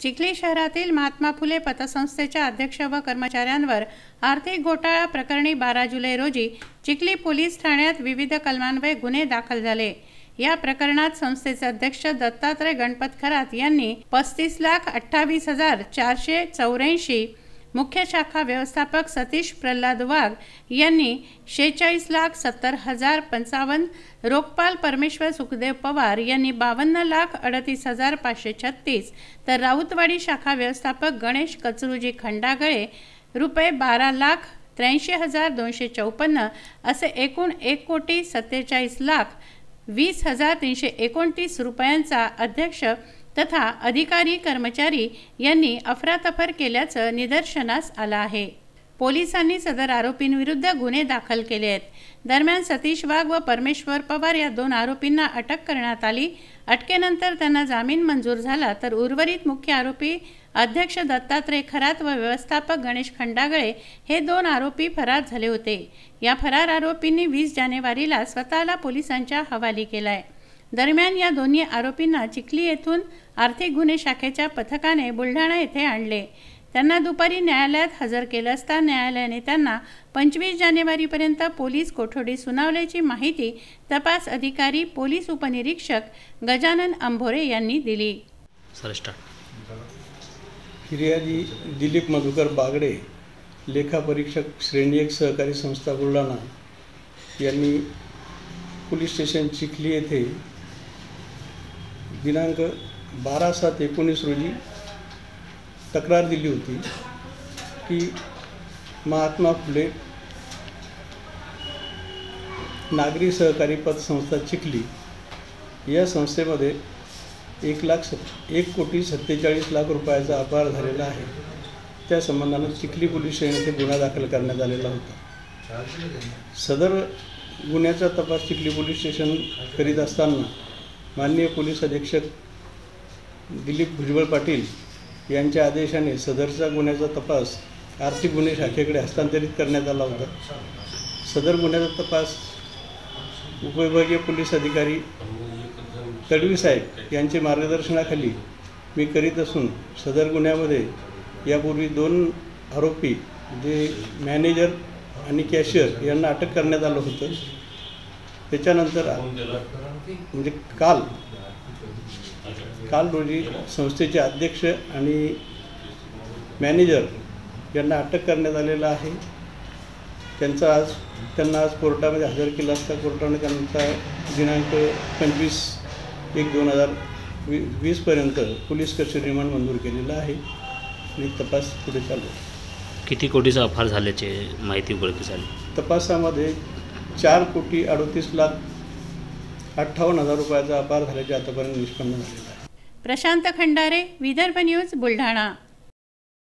चिखली शहरातील महात्मा फुले पतसंस्थेच्या अध्यक्ष व कर्मचाऱ्यांवर आर्थिक घोटाळा प्रकरणी 12 जुलै रोजी चिखली पोलीस ठाण्यात विविध कलमान्वये गुन्हे दाखल झाले। या प्रकरणात संस्थेचे अध्यक्ष दत्तात्रय गणपत खरात यांनी 35,28,484, मुख्य शाखा व्यवस्थापक सतीश प्रल्हाद वाघ यांनी 46,70,055, रोकपाल परमेश्वर सुखदेव पवार यांनी 52,38,536, तर राऊतवाडी शाखा व्यवस्थापक गणेश कचरुजी खंडागळे ₹12,83,254 असे एकूण 1,47,20,329 रुपयांचा अध्यक्ष तथा अधिकारी कर्मचारी यांनी अफरातफर केल्याचं निदर्शनास आलं आहे। पोलिसांनी सदर आरोपींविरुद्ध गुन्हे दाखल केले आहेत। दरम्यान सतीश वाघ व परमेश्वर पवार या 2 आरोपींना अटक करण्यात आली। अटकेनंतर त्यांना जामीन मंजूर झाला, तर उर्वरित मुख्य आरोपी अध्यक्ष दत्तात्रय खरात व व्यवस्थापक गणेश खंडागळे हे 2 आरोपी फरार झाले होते। या फरार आरोपींनी 20 जानेवारीला स्वतःला पोलिसांच्या हवाली केलाय। दरम्यान या दोन्ही आरोपींना चिखली येथून आर्थिक गुन्हे शाखेच्या पथकाने बुलढाणा येथे आणले। त्यांना दुपारी न्यायालयात हजर केलं असता न्यायालयाने त्यांना 25 जानेवारीपर्यंत पोलीस कोठडी सुनावल्याची माहिती तपास अधिकारी पोलीस उपनिरीक्षक गजानन अंभोरे यांनी दिली। फिर्यादी दिलीप मधुकर बागडे, लेखापरीक्षक श्रेणी 1 सहकारी संस्था बुलढाणा यांनी पोलीस स्टेशन चिखली येथे दिनांक 12/7/19 रोजी तक्रार दिली होती की महात्मा फुले नागरी सहकारी पतसंस्था चिखली या संस्थेमध्ये 1,47,40,00,000 रुपयाचा अपहार झालेला आहे। त्या संबंधाने चिखली पोलीस स्टेशन येथे गुन्हा दाखल करण्यात आलेला होता। सदर गुन्ह्याचा तपास चिखली पोलीस स्टेशन करीत असताना माननीय पोलीस अधीक्षक दिलीप भुजबळ पाटील यांच्या आदेशाने सदरचा गुन्ह्याचा तपास आर्थिक गुन्हे शाखेकडे हस्तांतरित करण्यात आला होता। सदर गुन्ह्याचा तपास उपविभागीय पोलीस अधिकारी तडवी साहेब यांचे मार्गदर्शनाखाली मी करीत असून सदर गुन्ह्यामध्ये यापूर्वी 2 आरोपी जे मॅनेजर आणि कॅशियर यांना अटक करण्यात आलं होतं। त्याच्यानंतर म्हणजे काल रोजी संस्थेचे अध्यक्ष आणि मॅनेजर यांना अटक करण्यात आलेलं आहे। त्यांना आज कोर्टामध्ये हजर केलं असता कोर्टाने त्यांचा दिनांक 25/1/2020 पर्यंत पोलीस कस्टडी रिमांड मंजूर केलेला आहे आणि तपास पुढे चालू आहे। किती कोटीचा अपहार झाल्याची माहिती उघडकीस झाली? तपासामध्ये 4,38,58,000 रुपयाचा अपहार झाल्याचे आतापर्यंत निष्पन्न झालेला आहे। प्रशांत खंडारे, विदर्भ न्यूज, बुलढाणा।